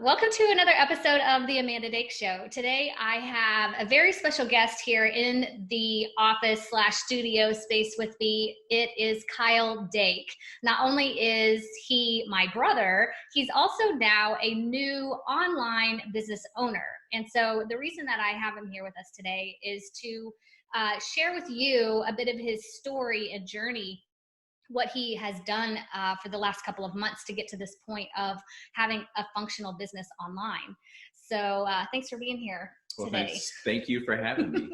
Welcome to another episode of the Amanda Dake Show. Today I have a very special guest here in the office / studio space with me. It is Kyle Dake. Not only is he my brother, he's also now a new online business owner. And so the reason that I have him here with us today is to share with you a bit of his story and journey, what he has done for the last couple of months to get to this point of having a functional business online. So thanks for being here today. Thank you for having me.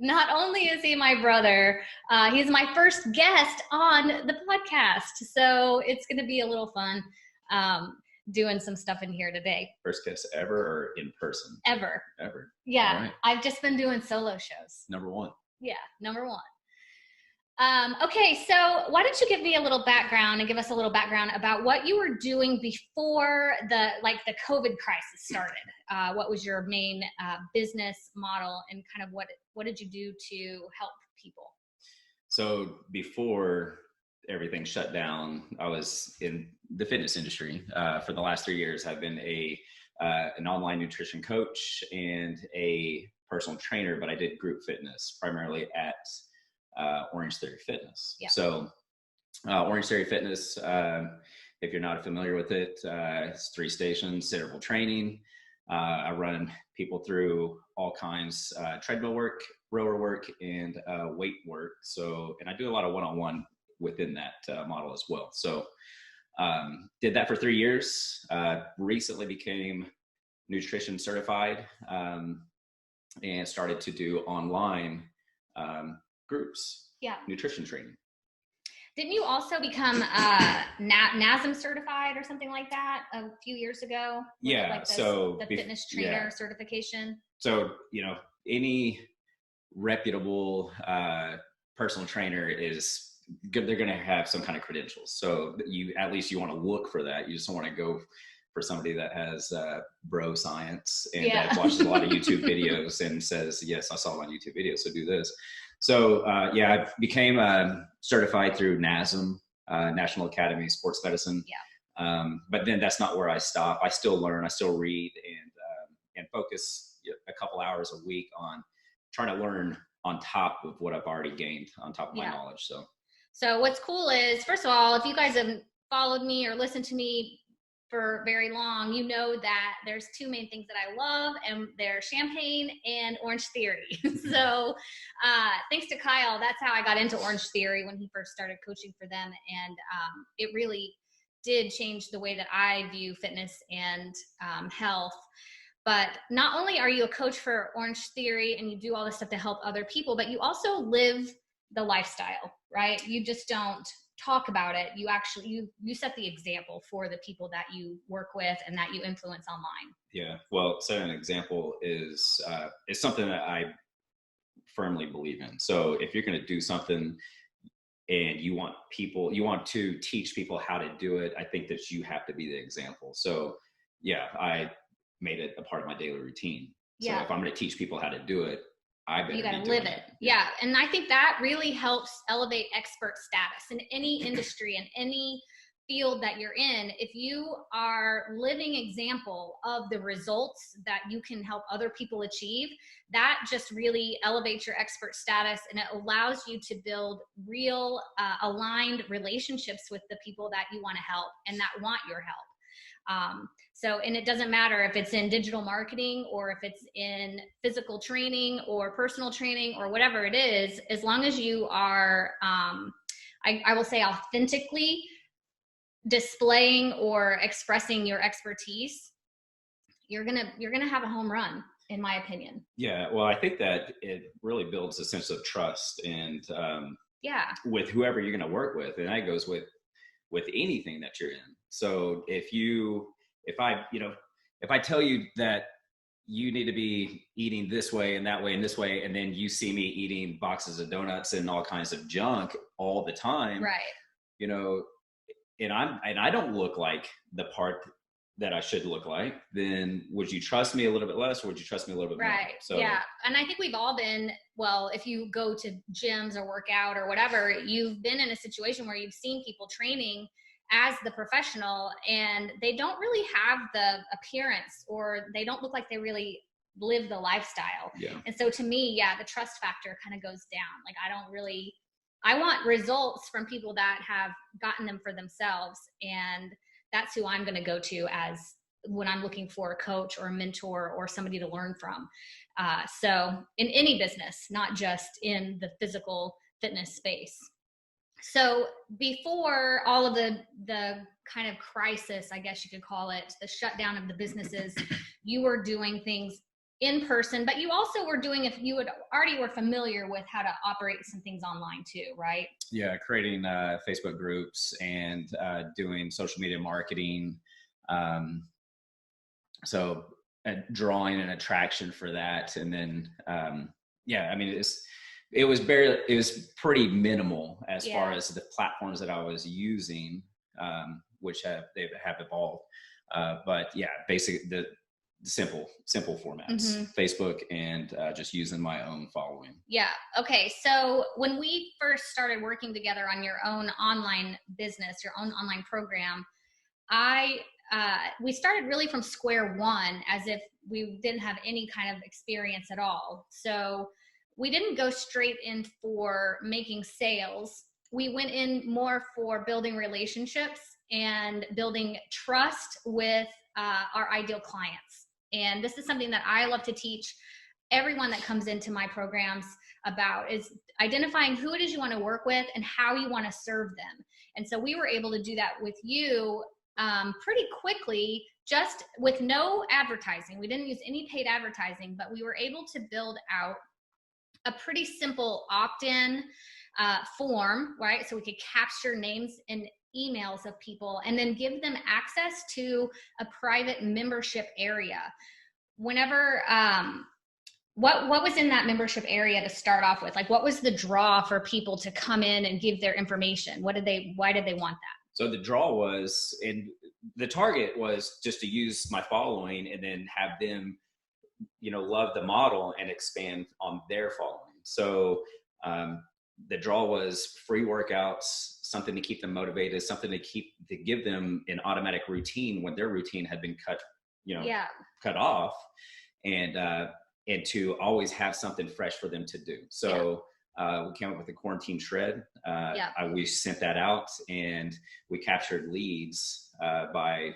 Not only is he my brother, he's my first guest on the podcast. So it's going to be a little fun doing some stuff in here today. First guest ever or in person? Ever. Yeah. Right. I've just been doing solo shows. Number one. Yeah, number one. Okay, so why don't you give me a little background and give us a little background about what you were doing before the COVID crisis started? What was your main business model, and kind of what did you do to help people? So before everything shut down, I was in the fitness industry. For the last 3 years, I've been an online nutrition coach and a personal trainer, but I did group fitness primarily at Orange Theory Fitness. Yeah. So Orange Theory Fitness, if you're not familiar with it, it's 3 stations, interval training. I run people through all kinds, treadmill work, rower work, and weight work. So, and I do a lot of one-on-one within that model as well. So did that for 3 years, recently became nutrition certified, and started to do online groups, nutrition training. Didn't you also become NASM certified or something like that a few years ago? Yeah, so the fitness trainer certification. So any reputable personal trainer is good. They're going to have some kind of credentials. So at least you want to look for that. You just don't want to go for somebody that has bro science and that watches a lot of YouTube videos and says, yes, I saw it on YouTube video, so do this. So I became certified through NASM, National Academy of Sports Medicine. Yeah. But then that's not where I stop. I still learn, I still read, and focus a couple hours a week on trying to learn on top of what I've already gained, on top of my knowledge. So what's cool is, first of all, if you guys have followed me or listened to me for very long, you know that there's 2 main things that I love, and they're champagne and Orange Theory. So thanks to Kyle, that's how I got into Orange Theory when he first started coaching for them. And it really did change the way that I view fitness and health. But not only are you a coach for Orange Theory and you do all this stuff to help other people, but you also live the lifestyle, right? You just don't talk about it. You actually, you set the example for the people that you work with and that you influence online. Yeah. Well, setting an example is something that I firmly believe in. So if you're going to do something and you want to teach people how to do it, I think that you have to be the example. So I made it a part of my daily routine. So if I'm going to teach people how to do it, you got to live it. Yeah. And I think that really helps elevate expert status in any industry and any field that you're in. If you are living example of the results that you can help other people achieve, that just really elevates your expert status, and it allows you to build real aligned relationships with the people that you want to help and that want your help. And it doesn't matter if it's in digital marketing or if it's in physical training or personal training or whatever it is, as long as you are, I will say, authentically displaying or expressing your expertise, you're gonna have a home run, in my opinion. Yeah, well, I think that it really builds a sense of trust and with whoever you're gonna work with, and that goes with anything that you're in. So if I tell you that you need to be eating this way and that way and this way, and then you see me eating boxes of donuts and all kinds of junk all the time, right? And I don't look like the part that I should look like, then would you trust me a little bit less, or would you trust me a little bit more? Right. So yeah. And I think we've all been, well, if you go to gyms or work out or whatever, you've been in a situation where you've seen people training as the professional, and they don't really have the appearance, or they don't look like they really live the lifestyle. Yeah. And so to me, yeah, the trust factor kind of goes down. Like, I want results from people that have gotten them for themselves. And that's who I'm going to go to as when I'm looking for a coach or a mentor or somebody to learn from. So in any business, not just in the physical fitness space. So before all of the kind of crisis, I guess you could call it, the shutdown of the businesses, you were doing things in person, but you also were doing, if you had already were familiar with how to operate some things online too, right? Yeah, creating Facebook groups and doing social media marketing. So drawing an attraction for that, and then yeah, I mean, it was pretty minimal as far as the platforms that I was using, which they have evolved. But yeah, basically the simple formats, Facebook, and just using my own following. Yeah. Okay. So when we first started working together on your own online business, your own online program, we started really from square one, as if we didn't have any kind of experience at all. So we didn't go straight in for making sales. We went in more for building relationships and building trust with our ideal clients. And this is something that I love to teach everyone that comes into my programs about, is identifying who it is you want to work with and how you want to serve them. And so we were able to do that with you pretty quickly, just with no advertising. We didn't use any paid advertising, but we were able to build out a pretty simple opt-in form, right? So we could capture names and emails of people and then give them access to a private membership area. Whenever, what was in that membership area to start off with? Like, what was the draw for people to come in and give their information? Why did they want that? So the draw was, and the target was just to use my following and then have them, love the model and expand on their following. So the draw was free workouts, something to keep them motivated, something to give them an automatic routine when their routine had been cut off, and to always have something fresh for them to do. So we came up with the quarantine shred. We sent that out, and we captured leads by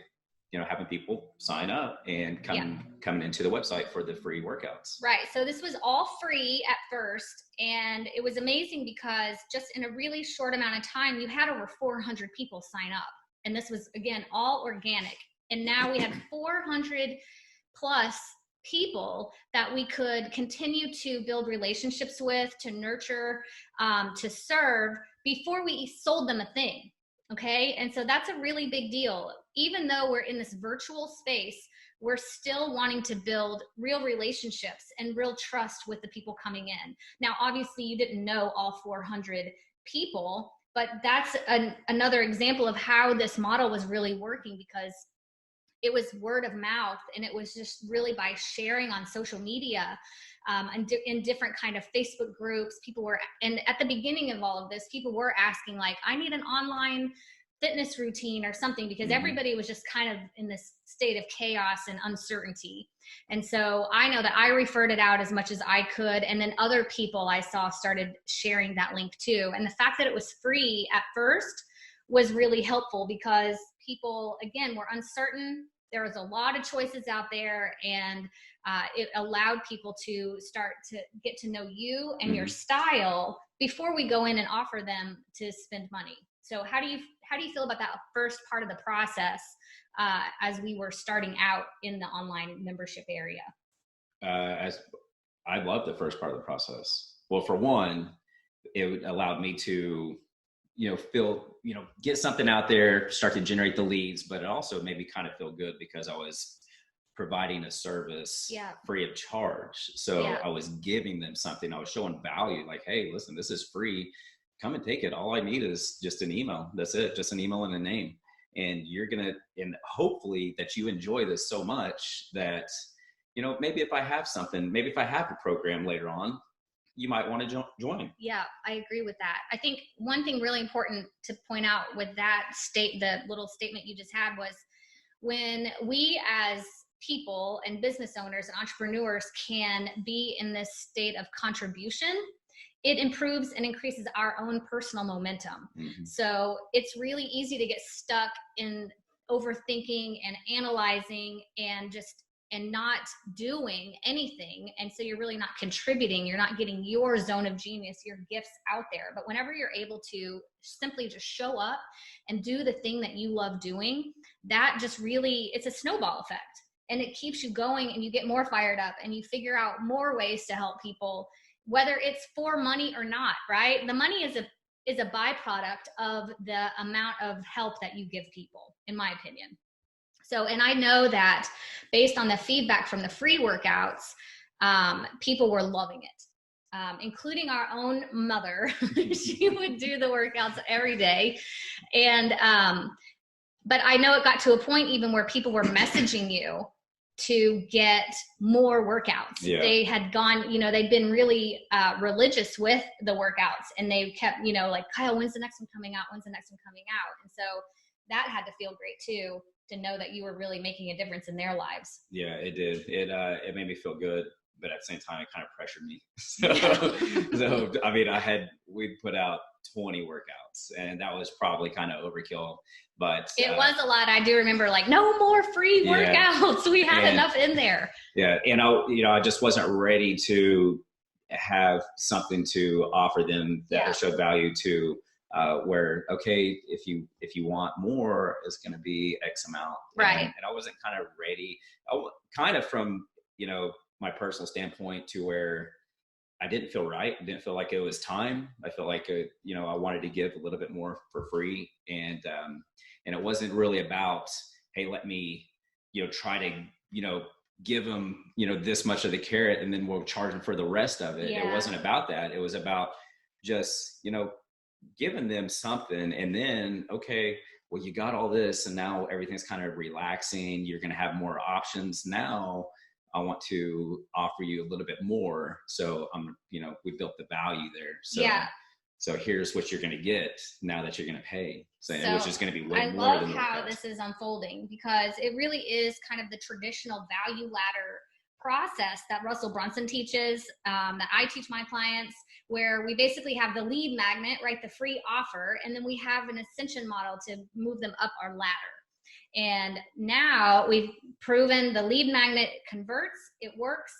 having people sign up and coming into the website for the free workouts. Right. So this was all free at first, and it was amazing because just in a really short amount of time, you had over 400 people sign up. And this was, again, all organic. And now we have 400 plus people that we could continue to build relationships with, to nurture, to serve before we sold them a thing. Okay. And so that's a really big deal. Even though we're in this virtual space, we're still wanting to build real relationships and real trust with the people coming in. Now, obviously you didn't know all 400 people, but that's another example of how this model was really working, because it was word of mouth, and it was just really by sharing on social media, and in different kind of Facebook groups. And at the beginning of all of this, people were asking, like, I need an online fitness routine or something, because everybody was just kind of in this state of chaos and uncertainty. And so I know that I referred it out as much as I could, and then other people I saw started sharing that link too. And the fact that it was free at first was really helpful, because people, again, were uncertain. There was a lot of choices out there, and it allowed people to start to get to know you and your style before we go in and offer them to spend money. So how do you feel about that first part of the process as we were starting out in the online membership area? As I love the first part of the process. Well, for one, it allowed me to get something out there, start to generate the leads, but it also made me kind of feel good because I was providing a service free of charge. So I was giving them something. I was showing value, like, hey, listen, this is free. Come and take it. All I need is just an email. That's it. Just an email and a name. And and hopefully that you enjoy this so much that, maybe if I have a program later on, you might want to join. Yeah, I agree with that. I think one thing really important to point out with that the little statement you just had, was when we as people and business owners and entrepreneurs can be in this state of contribution, it improves and increases our own personal momentum. Mm-hmm. So it's really easy to get stuck in overthinking and analyzing and not doing anything. And so you're really not contributing. You're not getting your zone of genius, your gifts out there. But whenever you're able to simply just show up and do the thing that you love doing, that just really, it's a snowball effect. And it keeps you going, and you get more fired up, and you figure out more ways to help people, whether it's for money or not, right? The money is a byproduct of the amount of help that you give people, in my opinion. So, and I know that based on the feedback from the free workouts, people were loving it, including our own mother. She would do the workouts every day. And, but I know it got to a point even where people were messaging you to get more workouts. Yeah. They had gone, they'd been really religious with the workouts, and they kept, like, Kyle, when's the next one coming out? When's the next one coming out? And so that had to feel great too, to know that you were really making a difference in their lives. Yeah, it did. It made me feel good, but at the same time, it kind of pressured me. So I mean, we put out 20 workouts, and that was probably kind of overkill, but it was a lot. I do remember, like, no more free workouts. We had enough in there. Yeah. And I just wasn't ready to have something to offer them that will show value to, where, okay, if you want more, it's going to be X amount. Right. And I wasn't kind of ready, kind of from, my personal standpoint, to where I didn't feel right. I didn't feel like it was time. I felt like, I wanted to give a little bit more for free. And it wasn't really about, hey, let me, try to, give them, this much of the carrot, and then we'll charge them for the rest of it. It wasn't about that. It was about just, giving them something, and then, okay, well, you got all this, and now everything's kind of relaxing. You're going to have more options. Now I want to offer you a little bit more. So we built the value there. So here's what you're going to get now that you're going to pay. So which is going to be way more than I love how this is unfolding, because it really is kind of the traditional value ladder process that Russell Brunson teaches, that I teach my clients, where we basically have the lead magnet, right, the free offer, and then we have an ascension model to move them up our ladder. And now we've proven the lead magnet converts, it works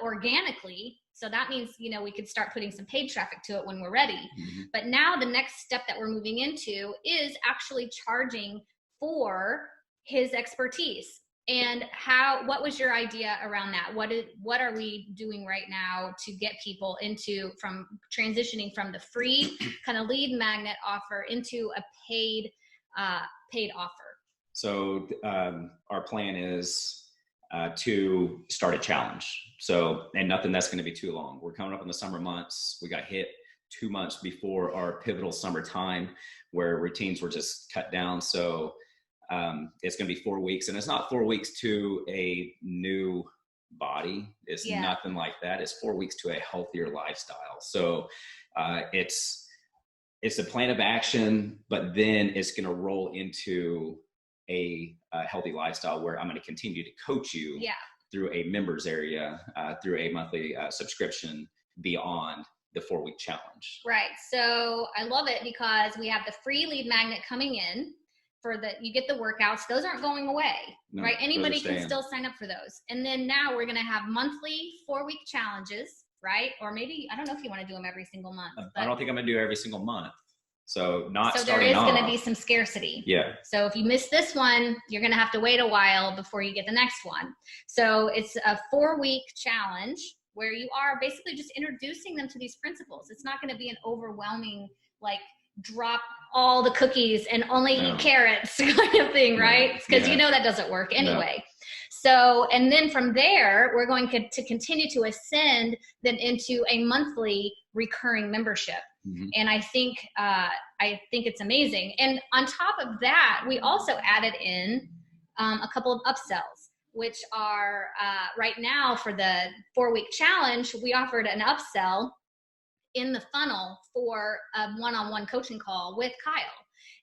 organically. So that means, we could start putting some paid traffic to it when we're ready. Mm-hmm. But now the next step that we're moving into is actually charging for his expertise. And what was your idea around that? What are we doing right now to get people from transitioning from the free kind of lead magnet offer into a paid offer? So our plan is to start a challenge. So, and nothing that's going to be too long. We're coming up in the summer months. We got hit 2 months before our pivotal summer time, where routines were just cut down. So it's going to be 4 weeks, and it's not 4 weeks to a new body. It's nothing like that. It's 4 weeks to a healthier lifestyle. So it's a plan of action, but then it's going to roll into a healthy lifestyle, where I'm going to continue to coach you through a members area, through a monthly subscription beyond the 4-week challenge. Right. So I love it, because we have the free lead magnet coming in you get the workouts. Those aren't going away, right? Anybody can still sign up for those. And then now we're going to have monthly 4-week challenges, right? Or maybe, I don't know if you want to do them every single month. I don't think I'm going to do every single month. So there is going to be some scarcity. Yeah. So if you miss this one, you're going to have to wait a while before you get the next one. So it's a 4-week challenge where you are basically just introducing them to these principles. It's not going to be an overwhelming, like, drop all the cookies and only eat carrots kind of thing, right? Because that doesn't work anyway. No. So, and then from there, we're going to continue to ascend them into a monthly recurring membership. Mm-hmm. And I think it's amazing. And on top of that, we also added in a couple of upsells, which are right now for the 4-week challenge, we offered an upsell in the funnel for a one-on-one coaching call with Kyle.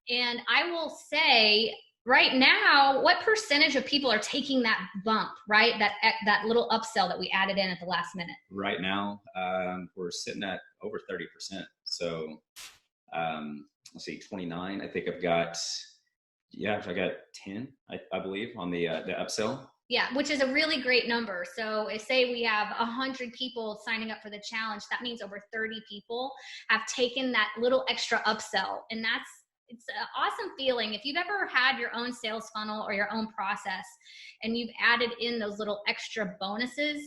And I will say right now, what percentage of people are taking that bump, right? That little upsell that we added in at the last minute? Right now, we're sitting at over 30%. So let's see, 29. I think I got 10, I believe, on the upsell. Yeah, which is a really great number. So if say we have 100 people signing up for the challenge, that means over 30 people have taken that little extra upsell. And it's an awesome feeling. If you've ever had your own sales funnel or your own process and you've added in those little extra bonuses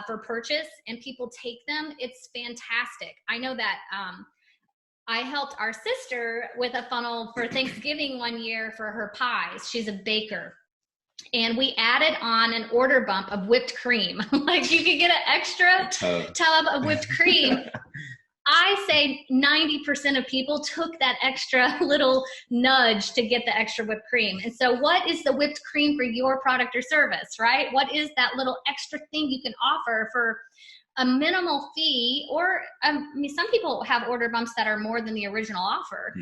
for purchase and people take them, it's fantastic. I know that I helped our sister with a funnel for Thanksgiving one year for her pies. She's a baker. And we added on an order bump of whipped cream. Like you could get an extra tub of whipped cream. I say 90% of people took that extra little nudge to get the extra whipped cream. And so what is the whipped cream for your product or service, right? What is that little extra thing you can offer for a minimal fee? Or I mean, some people have order bumps that are more than the original offer.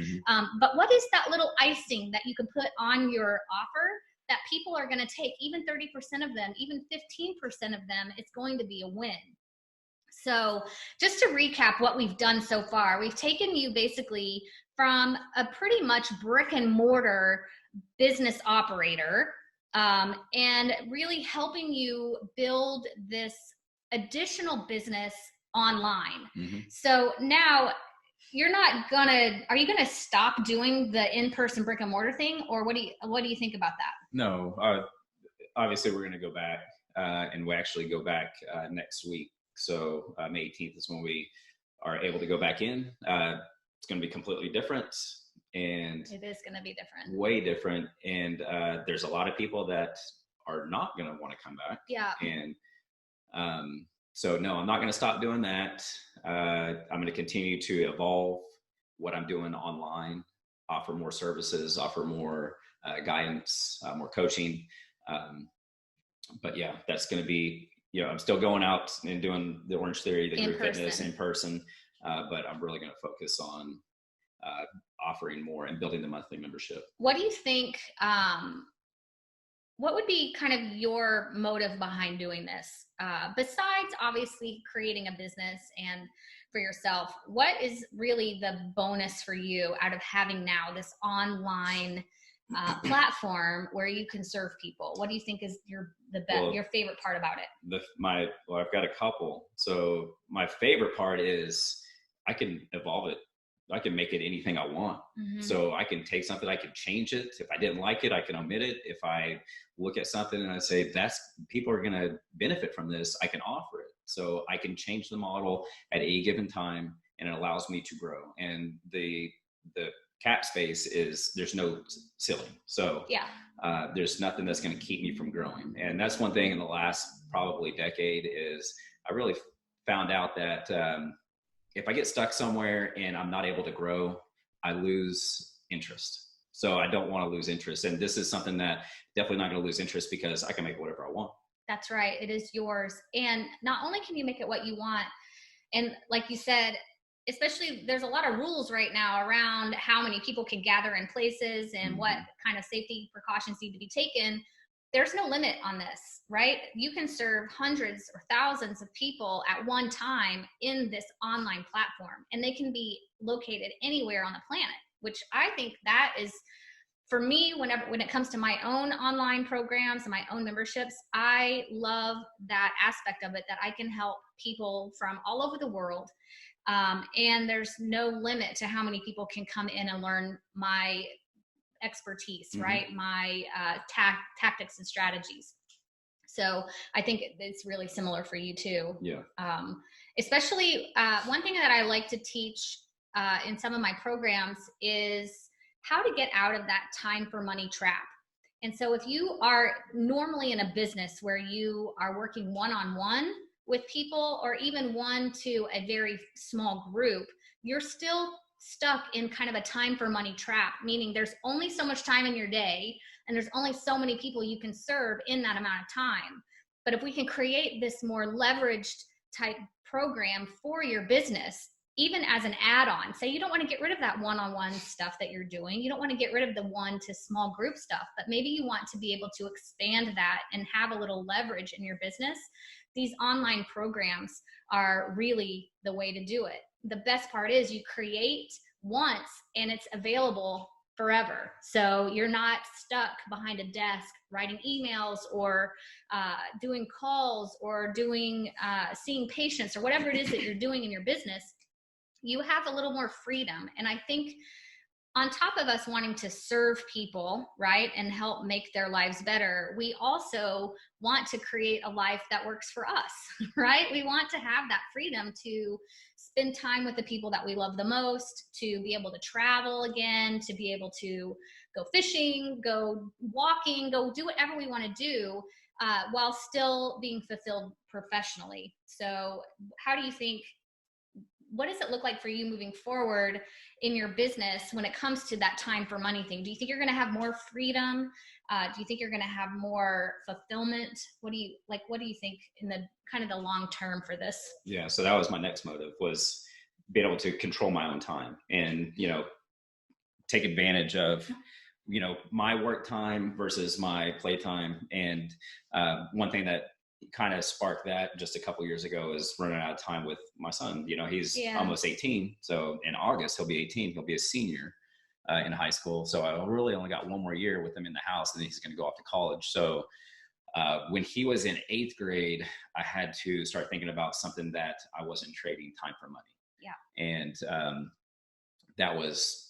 But what is that little icing that you can put on your offer that people are going to take? Even 30% of them, even 15% of them, it's going to be a win. So just to recap what we've done so far, we've taken you basically from a pretty much brick and mortar business operator and really helping you build this additional business online. So now you're not gonna, are you gonna stop doing the in-person brick and mortar thing, or what do you think about that? No, obviously we're gonna go back and we actually go back next week. So May 18th is when we are able to go back in. It's gonna be completely different. And it is gonna be different. Way different. And there's a lot of people that are not gonna wanna come back. Yeah. And so no, I'm not going to stop doing that. I'm going to continue to evolve what I'm doing online, offer more services, offer more guidance, more coaching. But yeah, that's going to be, I'm still going out and doing the Orange Theory, the group fitness in person, but I'm really going to focus on offering more and building the monthly membership. What do you think, what would be kind of your motive behind doing this? Besides obviously creating a business and for yourself, what is really the bonus for you out of having now this online platform where you can serve people? What do you think is your favorite part about it? I've got a couple. So my favorite part is I can evolve it. I can make it anything I want. So I can take something, I can change it. If I didn't like it, I can omit it. If I look at something and I say, people are going to benefit from this, I can offer it. So I can change the model at any given time and it allows me to grow. And the cap space is, there's no ceiling. So there's nothing that's going to keep me from growing. And that's one thing in the last probably decade is I really found out that if I get stuck somewhere and I'm not able to grow, I lose interest. So I don't want to lose interest. And this is something that definitely not going to lose interest because I can make whatever I want. That's right. It is yours. And not only can you make it what you want, and like you said, especially there's a lot of rules right now around how many people can gather in places and what kind of safety precautions need to be taken. There's no limit on this, right? You can serve hundreds or thousands of people at one time in this online platform, and they can be located anywhere on the planet, which I think that is, for me, when it comes to my own online programs and my own memberships, I love that aspect of it, that I can help people from all over the world. And there's no limit to how many people can come in and learn my expertise, right? My tactics and strategies. So I think it's really similar for you too. Yeah. Especially one thing that I like to teach in some of my programs is how to get out of that time for money trap. And so if you are normally in a business where you are working one-on-one with people, or even one to a very small group, you're still stuck in kind of a time for money trap, meaning there's only so much time in your day and there's only so many people you can serve in that amount of time. But if we can create this more leveraged type program for your business, even as an add-on. Say you don't want to get rid of that one-on-one stuff that you're doing. You don't want to get rid of the one to small group stuff, but maybe you want to be able to expand that and have a little leverage in your business. These online programs are really the way to do it. The best part is you create once and it's available forever. So you're not stuck behind a desk writing emails or doing calls or doing seeing patients or whatever it is that you're doing in your business. You have a little more freedom. And I think on top of us wanting to serve people, right, and help make their lives better, we also want to create a life that works for us, right? We want to have that freedom to spend time with the people that we love the most, to be able to travel again, to be able to go fishing, go walking, go do whatever we want to do while still being fulfilled professionally. So how do you think, what does it look like for you moving forward in your business when it comes to that time for money thing? Do you think you're going to have more freedom? Do you think you're going to have more fulfillment? What do you think in the kind of the long term for this? Yeah. So that was my next motive, was being able to control my own time and, take advantage of, my work time versus my playtime. And one thing that kind of sparked that just a couple years ago is running out of time with my son. He's almost 18. So in August, he'll be 18. He'll be a senior in high school. So I really only got one more year with him in the house, and then he's going to go off to college. So when he was in 8th grade, I had to start thinking about something that I wasn't trading time for money. Yeah. And that was,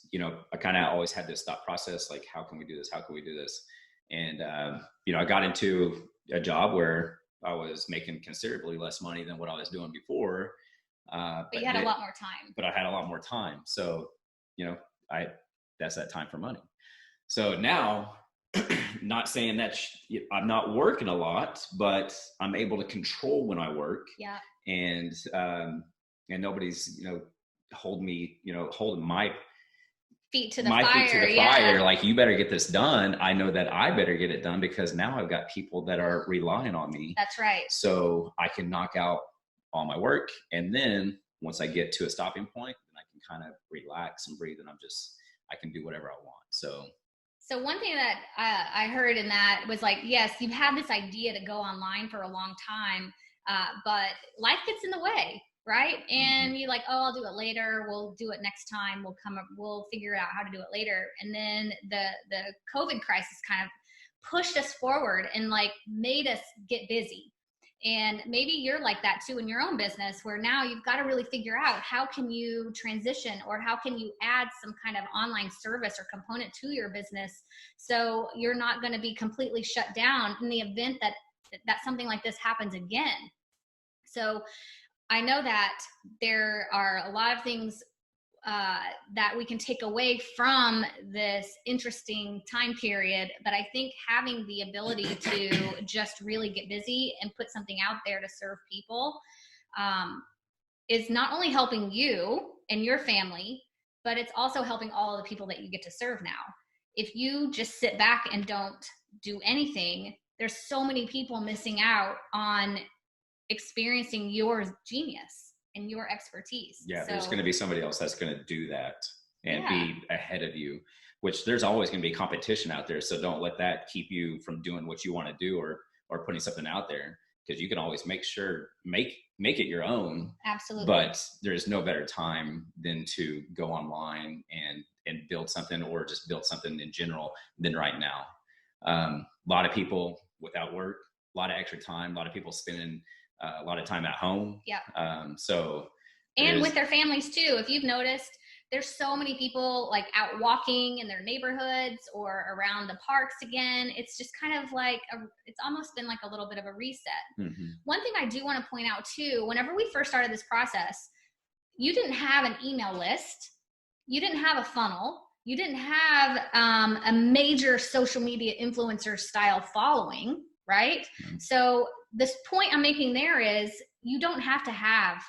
I kind of always had this thought process, like, how can we do this? How can we do this? And, I got into a job where I was making considerably less money than what I was doing before. But you had a lot more time. But I had a lot more time. So, that's that time for money. So now, not saying that I'm not working a lot, but I'm able to control when I work. Yeah. And nobody's, holding my feet to the fire. Feet to the fire. Like, you better get this done. I know that I better get it done because now I've got people that are relying on me. That's right. So I can knock out all my work. And then once I get to a stopping point, then I can kind of relax and breathe, and I can do whatever I want. So one thing that I heard in that was like, yes, you've had this idea to go online for a long time, but life gets in the way. Right. And you're like, oh, I'll do it later. We'll do it next time. We'll figure out how to do it later. And then the COVID crisis kind of pushed us forward and like made us get busy. And maybe you're like that too in your own business, where now you've got to really figure out how can you transition, or how can you add some kind of online service or component to your business so you're not going to be completely shut down in the event that something like this happens again. So I know that there are a lot of things that we can take away from this interesting time period, but I think having the ability to just really get busy and put something out there to serve people is not only helping you and your family, but it's also helping all of the people that you get to serve now. If you just sit back and don't do anything, there's so many people missing out on experiencing your genius and your expertise. Yeah, there's going to be somebody else that's going to do that and be ahead of you, which there's always going to be competition out there. So don't let that keep you from doing what you want to do or putting something out there, because you can always make it your own. Absolutely. But there's no better time than to go online and build something, or just build something in general, than right now. A lot of people without work, a lot of extra time, a lot of people spending a lot of time at home. Yeah. And with their families too. If you've noticed, there's so many people like out walking in their neighborhoods or around the parks again. It's just kind of like, it's almost been like a little bit of a reset. Mm-hmm. One thing I do want to point out too, whenever we first started this process, you didn't have an email list. You didn't have a funnel. You didn't have a major social media influencer style following, right? Mm-hmm. So this point I'm making there is, you don't have to have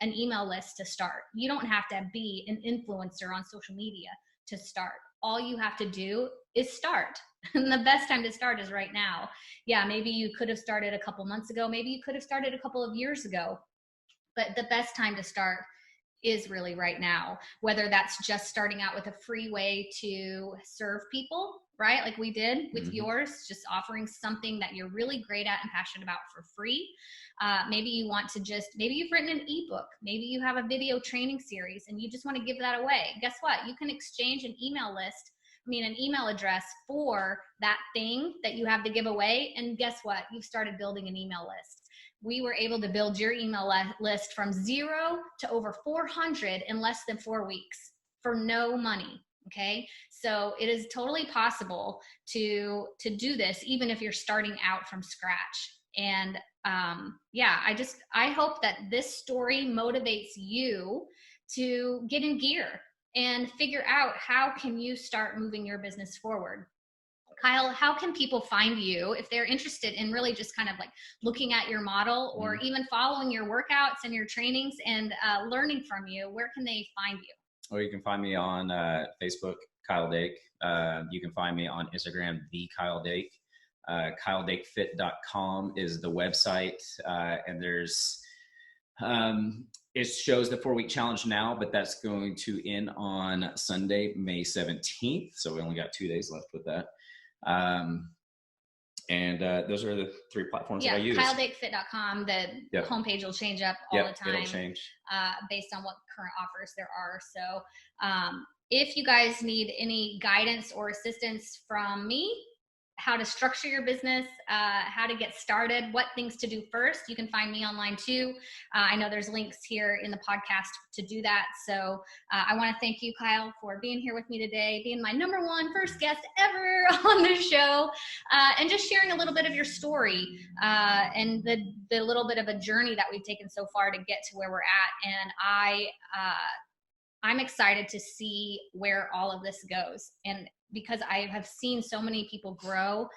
an email list to start. You don't have to be an influencer on social media to start. All you have to do is start. And the best time to start is right now. Yeah, maybe you could have started a couple months ago. Maybe you could have started a couple of years ago. But the best time to start is really right now, whether that's just starting out with a free way to serve people, right? Like we did with yours, just offering something that you're really great at and passionate about for free. Maybe you want to maybe you've written an ebook, maybe you have a video training series and you just want to give that away. Guess what? You can exchange an email address for that thing that you have to give away. And guess what? You've started building an email list. We were able to build your email list from 0 to over 400 in less than 4 weeks for no money. Okay. So it is totally possible to do this, even if you're starting out from scratch. And I hope that this story motivates you to get in gear and figure out how can you start moving your business forward. Kyle, how can people find you if they're interested in really just kind of like looking at your model or even following your workouts and your trainings and learning from you? Where can they find you? Or you can find me on Facebook, Kyle Dake. You can find me on Instagram, the Kyle Dake. KyleDakeFit.com is the website. And there's, it shows the 4-week challenge now, but that's going to end on Sunday, May 17th. So we only got 2 days left with that. Those are the 3 platforms that I use. KyleDakeFit.com. The homepage will change up all the time. It'll change. Based on what current offers there are. So if you guys need any guidance or assistance from me, how to structure your business, how to get started, what things to do first, you can find me online too. I know there's links here in the podcast to do that. So I want to thank you, Kyle, for being here with me today, being my #1 first guest ever on the show, and just sharing a little bit of your story and the little bit of a journey that we've taken so far to get to where we're at. And I'm excited to see where all of this goes. And because I have seen so many people grow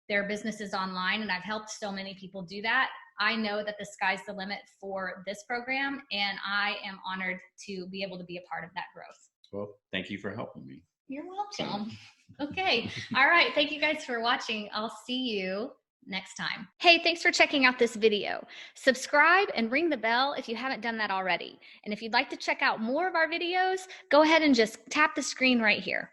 their businesses online and I've helped so many people do that, I know that the sky's the limit for this program, and I am honored to be able to be a part of that growth. Well, thank you for helping me. You're welcome. Okay. All right. Thank you guys for watching. I'll see you next time. Hey, thanks for checking out this video. Subscribe and ring the bell if you haven't done that already. And if you'd like to check out more of our videos, go ahead and just tap the screen right here.